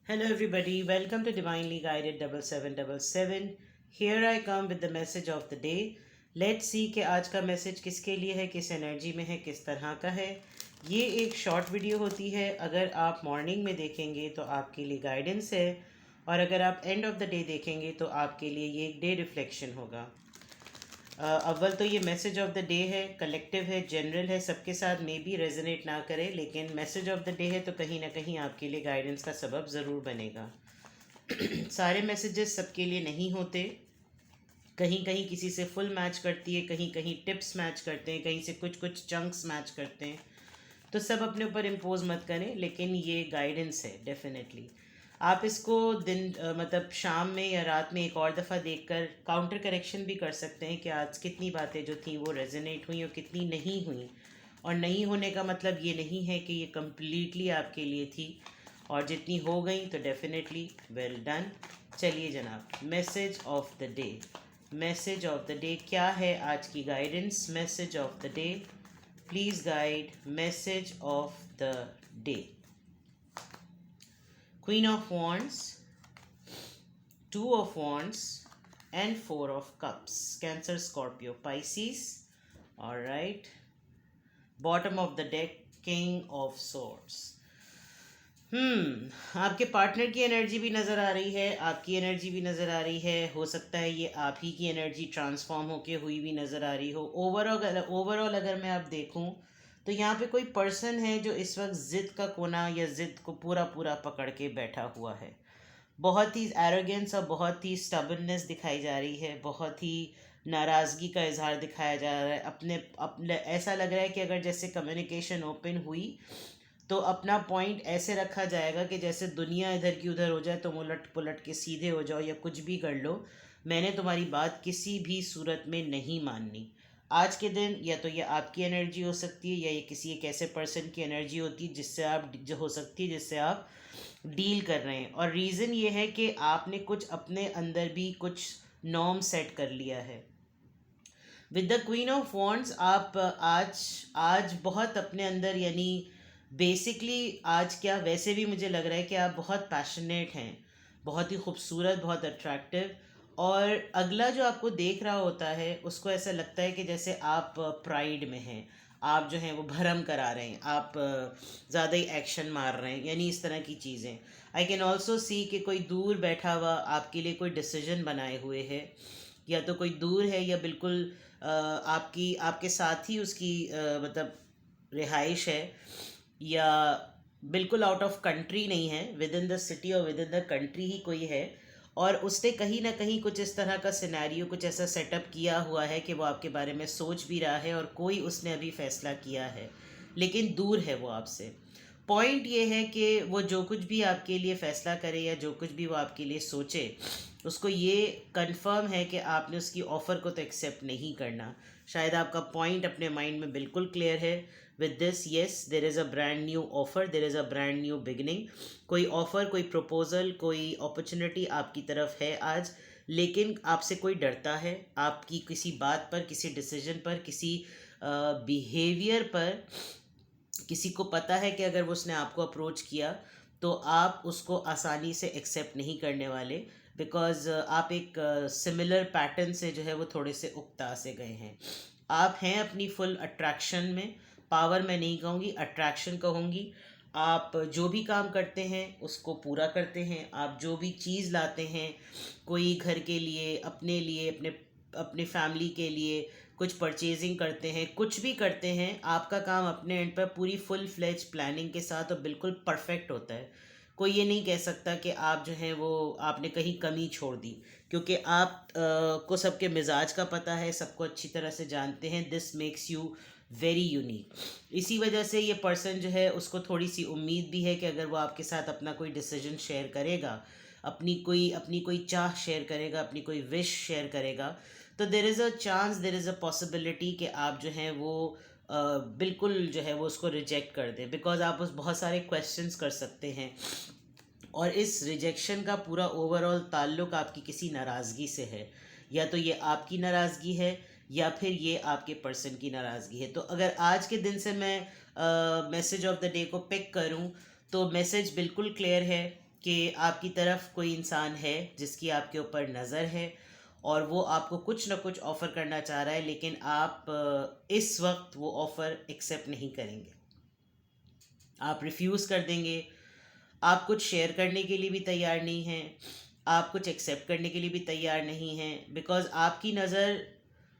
Hello, everybody. Welcome to Divinely Guided 7777. Here I come with the message of the day. Let's see कि आज का message किसके लिए है, किस एनर्जी में है, किस तरह का है. ये एक शॉर्ट वीडियो होती है. अगर आप मॉर्निंग में देखेंगे तो आपके लिए गाइडेंस है, और अगर आप एंड ऑफ द डे देखेंगे तो आपके लिए ये एक डे रिफ्लेक्शन होगा. अव्वल तो ये मैसेज ऑफ द डे है, कलेक्टिव है, जनरल है, सबके साथ मे बी रेजोनेट ना करे, लेकिन मैसेज ऑफ द डे है तो कहीं ना कहीं आपके लिए गाइडेंस का सबब ज़रूर बनेगा. सारे मैसेजेस सबके लिए नहीं होते. कहीं कहीं किसी से फुल मैच करती है, कहीं कहीं टिप्स मैच करते हैं, कहीं से कुछ कुछ चंक्स मैच करते हैं. तो सब अपने ऊपर इम्पोज मत करें, लेकिन ये गाइडेंस है डेफिनेटली. आप इसको दिन मतलब शाम में या रात में एक और दफ़ा देखकर काउंटर करेक्शन भी कर सकते हैं कि आज कितनी बातें जो थी वो रेजोनेट हुई और कितनी नहीं हुई. और नहीं होने का मतलब ये नहीं है कि ये कम्प्लीटली आपके लिए थी, और जितनी हो गई तो डेफिनेटली वेल डन. चलिए जनाब, message of the day. Message of the day क्या है आज की guidance? Message of the day, please guide. Message of the day. Queen of Wands, Two of Wands, and Four of Cups. Cancer, Scorpio, Pisces. Alright. Bottom of the deck, King of Swords. आपके partner की energy भी नज़र आ रही है, आपकी energy भी नज़र आ रही है. हो सकता है ये आप ही की एनर्जी ट्रांसफॉर्म होके हुई भी नज़र आ रही हो. ओवरऑल अगर मैं आप देखूं तो यहाँ पे कोई पर्सन है जो इस वक्त ज़िद का कोना या ज़िद को पूरा पूरा पकड़ के बैठा हुआ है. बहुत ही एरोगेंस और बहुत ही स्टबननेस दिखाई जा रही है, बहुत ही नाराज़गी का इजहार दिखाया जा रहा है. अपने अपने ऐसा लग रहा है कि अगर जैसे कम्युनिकेशन ओपन हुई तो अपना पॉइंट ऐसे रखा जाएगा कि जैसे दुनिया इधर की उधर हो जाए, तुम उलट पुलट के सीधे हो जाओ या कुछ भी कर लो, मैंने तुम्हारी बात किसी भी सूरत में नहीं माननी. आज के दिन या तो ये आपकी एनर्जी हो सकती है या ये किसी एक ऐसे पर्सन की एनर्जी होती है जिससे आप जो हो सकती है जिससे आप डील कर रहे हैं. और रीज़न ये है कि आपने कुछ अपने अंदर भी कुछ नॉर्म सेट कर लिया है. With the queen of wands आप आज आज बहुत अपने अंदर, यानी बेसिकली आज क्या, वैसे भी मुझे लग रहा है कि आप बहुत पैशनेट हैं, बहुत ही खूबसूरत, बहुत अट्रैक्टिव. और अगला जो आपको देख रहा होता है उसको ऐसा लगता है कि जैसे आप प्राइड में हैं, आप जो हैं वो भरम करा रहे हैं, आप ज़्यादा ही एक्शन मार रहे हैं, यानी इस तरह की चीज़ें. आई कैन ऑल्सो सी कि कोई दूर बैठा हुआ आपके लिए कोई डिसीजन बनाए हुए है, या तो कोई दूर है या बिल्कुल आपकी आपके साथ ही उसकी मतलब रिहाइश है, या बिल्कुल आउट ऑफ कंट्री नहीं है, विद इन द सिटी और विद इन द कंट्री ही कोई है. और उसने कहीं ना कहीं कुछ इस तरह का सिनेरियो, कुछ ऐसा सेटअप किया हुआ है कि वो आपके बारे में सोच भी रहा है, और कोई उसने अभी फैसला किया है लेकिन दूर है वो आपसे. पॉइंट ये है कि वो जो कुछ भी आपके लिए फ़ैसला करे या जो कुछ भी वो आपके लिए सोचे, उसको ये कंफर्म है कि आपने उसकी ऑफ़र को तो एक्सेप्ट नहीं करना. शायद आपका पॉइंट अपने माइंड में बिल्कुल क्लियर है. With this, yes, there is a brand new offer, there is a brand new beginning. कोई ऑफ़र, कोई प्रपोज़ल, कोई अपॉर्चुनिटी आपकी तरफ है आज, लेकिन आपसे कोई डरता है. आपकी किसी बात पर, किसी डिसीजन पर, किसी बिहेवियर पर किसी को पता है कि अगर वो उसने आपको अप्रोच किया तो आप उसको आसानी से एक्सेप्ट नहीं करने वाले, बिकॉज़ आप एक सिमिलर पैटर्न से जो है वो थोड़े से उकता से गए हैं. आप हैं अपनी फुल अट्रैक्शन में. पावर मैं नहीं कहूँगी, अट्रैक्शन कहूँगी. आप जो भी काम करते हैं उसको पूरा करते हैं. आप जो भी चीज़ लाते हैं, कोई घर के लिए, अपने अपने फैमिली के लिए कुछ परचेजिंग करते हैं, कुछ भी करते हैं, आपका काम अपने एंड पर पूरी फुल फ्लेज प्लानिंग के साथ और बिल्कुल परफेक्ट होता है. कोई ये नहीं कह सकता कि आप जो हैं वो आपने कहीं कमी छोड़ दी, क्योंकि आप को सबके मिजाज का पता है, सबको अच्छी तरह से जानते हैं. This makes you very unique. इसी वजह से ये पर्सन जो है उसको थोड़ी सी उम्मीद भी है कि अगर वो आपके साथ अपना कोई डिसीजन शेयर करेगा, अपनी कोई चाह शेयर करेगा, अपनी कोई विश शेयर करेगा, तो there is a chance, there is a possibility कि आप जो हैं वो बिल्कुल जो है वो उसको रिजेक्ट कर दें, बिकॉज आप उस बहुत सारे क्वेश्चंस कर सकते हैं. और इस रिजेक्शन का पूरा ओवरऑल ताल्लुक आपकी किसी नाराज़गी से है, या तो ये आपकी नाराज़गी है या फिर ये आपके पर्सन की नाराज़गी है. तो अगर आज के दिन से मैं मैसेज ऑफ द डे को पिक करूं तो मैसेज बिल्कुल क्लियर है. कि आपकी तरफ कोई इंसान है जिसकी आपके ऊपर नज़र है और वो आपको कुछ ना कुछ ऑफ़र करना चाह रहा है, लेकिन आप इस वक्त वो ऑफ़र एक्सेप्ट नहीं करेंगे, आप रिफ्यूज़ कर देंगे। आप कुछ शेयर करने के लिए भी तैयार नहीं हैं, आप कुछ एक्सेप्ट करने के लिए भी तैयार नहीं हैं, बिकॉज़ आपकी नज़र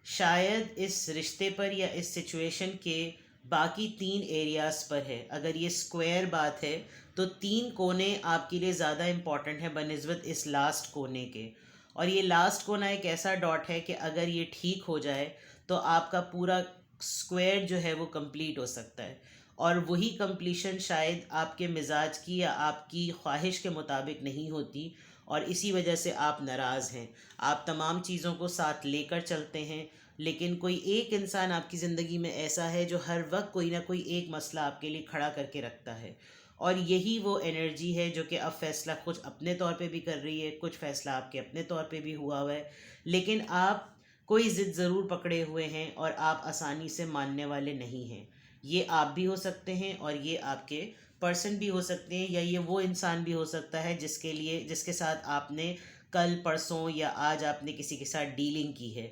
शायद इस रिश्ते पर या इस सिचुएशन के बाकी 3 एरियाज़ पर है। अगर ये स्क्वायर बात है तो 3 कोने आपके लिए ज़्यादा इम्पॉर्टेंट है बनिस्बत इस लास्ट कोने के। और ये लास्ट कोना एक ऐसा डॉट है कि अगर ये ठीक हो जाए तो आपका पूरा स्क्वायर जो है वो कंप्लीट हो सकता है। और वही कंप्लीशन शायद आपके मिजाज की या आपकी ख्वाहिश के मुताबिक नहीं होती, और इसी वजह से आप नाराज़ हैं। आप तमाम चीज़ों को साथ लेकर चलते हैं, लेकिन कोई एक इंसान आपकी ज़िंदगी में ऐसा है जो हर वक्त कोई ना कोई एक मसला आपके लिए खड़ा करके रखता है। और यही वो एनर्जी है जो कि अब फ़ैसला कुछ अपने तौर पे भी कर रही है, कुछ फ़ैसला आपके अपने तौर पे भी हुआ हुआ है, लेकिन आप कोई ज़िद ज़रूर पकड़े हुए हैं और आप आसानी से मानने वाले नहीं हैं। ये आप भी हो सकते हैं और ये आपके पर्सन भी हो सकते हैं, या ये वो इंसान भी हो सकता है जिसके साथ आपने कल परसों या आज आपने किसी के साथ डीलिंग की है।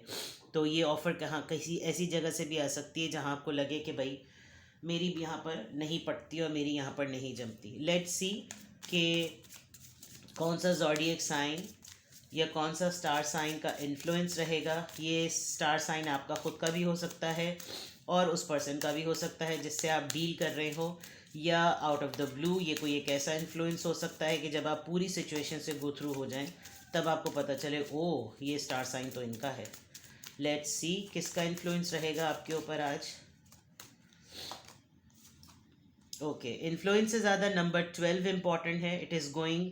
तो ये ऑफ़र कहाँ किसी ऐसी जगह से भी आ सकती है जहाँ आपको लगे कि भाई मेरी भी यहाँ पर नहीं पटती और मेरी यहाँ पर नहीं जमती। लेट्स सी कि कौन सा ज़ोडिएक साइन या कौन सा स्टार साइन का इन्फ्लुएंस रहेगा। ये स्टार साइन आपका ख़ुद का भी हो सकता है और उस पर्सन का भी हो सकता है जिससे आप डील कर रहे हो, या आउट ऑफ द ब्लू ये कोई एक ऐसा इन्फ्लुएंस हो सकता है कि जब आप पूरी सिचुएशन से गो थ्रू हो जाएं तब आपको पता चले ओह ये स्टार साइन तो इनका है। लेट्स सी किसका इन्फ्लुएंस रहेगा आपके ऊपर आज। ओके, इन्फ्लुएंस से ज़्यादा नंबर 12 इम्पॉर्टेंट है। It is going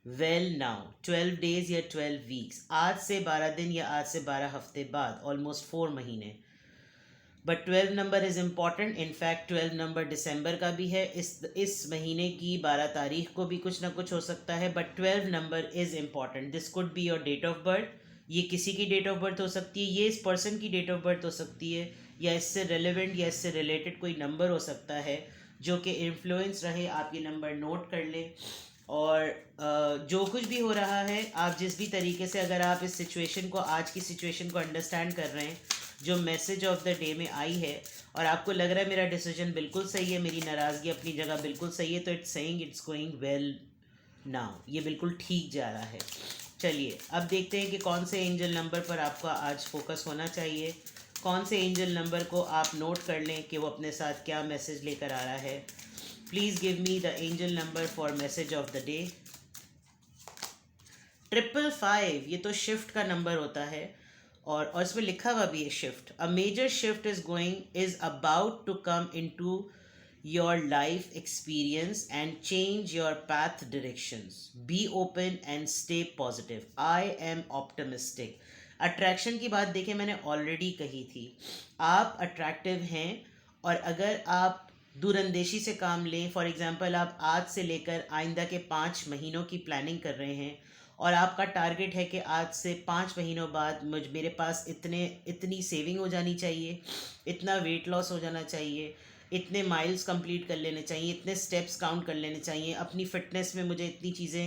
well now. 12 days या 12 वीक्स, आज से 12 दिन या आज से 12 हफ्ते बाद, ऑलमोस्ट 4 महीने। But 12 number is important. In fact 12 number दिसंबर का भी है, इस महीने की 12 तारीख को भी कुछ ना कुछ हो सकता है, but 12 number is important. This could be your date of birth. ये किसी की डेट ऑफ बर्थ हो सकती है, ये इस पर्सन की डेट ऑफ बर्थ हो सकती है, या इससे रेलेवेंट या इससे रिलेटेड कोई नंबर हो सकता है जो कि इन्फ्लुएंस रहे। आप ये नंबर नोट कर लें। और जो कुछ भी हो रहा है, आप जिस भी तरीके से अगर आप इस सिचुएशन को, आज की सिचुएशन को अंडरस्टैंड कर रहे हैं, जो मैसेज ऑफ द डे में आई है, और आपको लग रहा है मेरा डिसीजन बिल्कुल सही है, मेरी नाराज़गी अपनी जगह बिल्कुल सही है, तो it's saying it's going well now. ये बिल्कुल ठीक जा रहा है। चलिए अब देखते हैं कि कौन से एंजल नंबर पर आपका आज फोकस होना चाहिए, कौन से एंजल नंबर को आप नोट कर लें कि वो अपने साथ क्या मैसेज लेकर आ रहा है। Please give me the angel number for message of the day. 555, ये तो शिफ्ट का नंबर होता है, और इसमें लिखा हुआ भी है shift. A major shift is about to come into your life experience and change your path directions. Be open and stay positive. I am optimistic. Attraction की बात देखिए मैंने ऑलरेडी कही थी, आप अट्रैक्टिव हैं, और अगर आप दूरंदेशी से काम लें, फॉर एग्जांपल आप आज से लेकर आइंदा के 5 महीनों की प्लानिंग कर रहे हैं, और आपका टारगेट है कि आज से 5 महीनों बाद मेरे पास इतनी सेविंग हो जानी चाहिए, इतना वेट लॉस हो जाना चाहिए, इतने माइल्स कंप्लीट कर लेने चाहिए, इतने स्टेप्स काउंट कर लेने चाहिए, अपनी फ़िटनेस में मुझे इतनी चीज़ें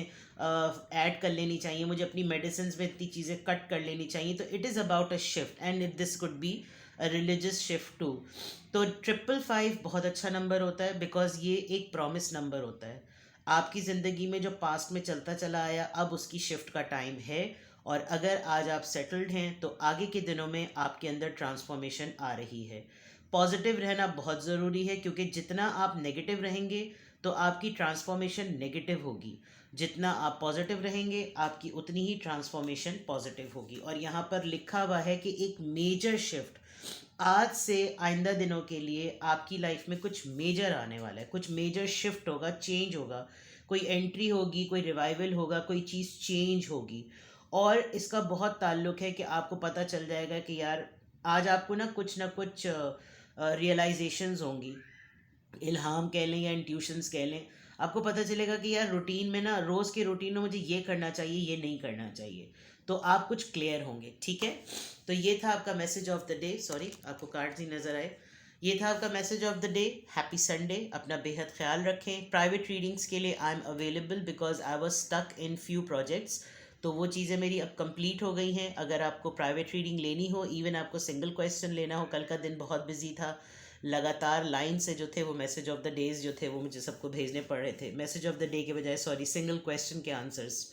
ऐड कर लेनी चाहिए, मुझे अपनी मेडिसिन में इतनी चीज़ें कट कर लेनी चाहिए। तो it is about a shift, and this could be a religious shift too. तो 555 बहुत अच्छा नंबर होता है, बिकॉज ये एक प्रॉमिस नंबर होता है। आपकी ज़िंदगी में जो पास्ट में चलता चला आया, अब उसकी शिफ्ट का टाइम है, और अगर आज आप सेटल्ड हैं तो आगे के दिनों में आपके अंदर ट्रांसफॉर्मेशन आ रही है। पॉजिटिव रहना बहुत ज़रूरी है, क्योंकि जितना आप नेगेटिव रहेंगे तो आपकी ट्रांसफॉर्मेशन नेगेटिव होगी, जितना आप पॉजिटिव रहेंगे आपकी उतनी ही ट्रांसफॉर्मेशन पॉजिटिव होगी। और यहाँ पर लिखा हुआ है कि एक मेजर शिफ्ट आज से आइंदा दिनों के लिए आपकी लाइफ में कुछ मेजर आने वाला है, कुछ मेजर शिफ्ट होगा, चेंज होगा, कोई एंट्री होगी, कोई रिवाइवल होगा, कोई चीज़ चेंज होगी। और इसका बहुत ताल्लुक है कि आपको पता चल जाएगा कि यार आज आपको ना कुछ रियलाइजेशंस होंगी, इल्हाम कह लें या इंट्यूशंस कह लें। आपको पता चलेगा कि यार रूटीन में ना, रोज़ के रूटीन में मुझे ये करना चाहिए, ये नहीं करना चाहिए, तो आप कुछ क्लियर होंगे। ठीक है, तो ये था आपका message of the day. Sorry आपको कार्ड्स ही नज़र आए। ये था आपका message of the day. Happy Sunday. अपना बेहद ख्याल रखें। प्राइवेट रीडिंग्स के लिए I am available because I was stuck in few projects. तो वो चीज़ें मेरी अब कंप्लीट हो गई हैं। अगर आपको प्राइवेट रीडिंग लेनी हो, इवन आपको सिंगल क्वेश्चन लेना हो, कल का दिन बहुत बिजी था, लगातार लाइन से जो थे वो मैसेज ऑफ द डेज जो थे वो मुझे सबको भेजने पड़ रहे थे, मैसेज ऑफ द डे के बजाय, सॉरी, सिंगल क्वेश्चन के आंसर्स।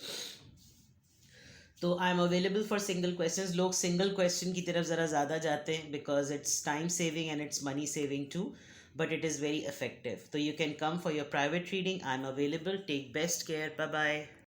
तो I am available for single questions. लोग सिंगल क्वेश्चन की तरफ ज़रा ज़्यादा जाते हैं because it's time saving and it's money saving too, but it is very effective. तो you can come for your private reading. I am available. Take best care. Bye bye.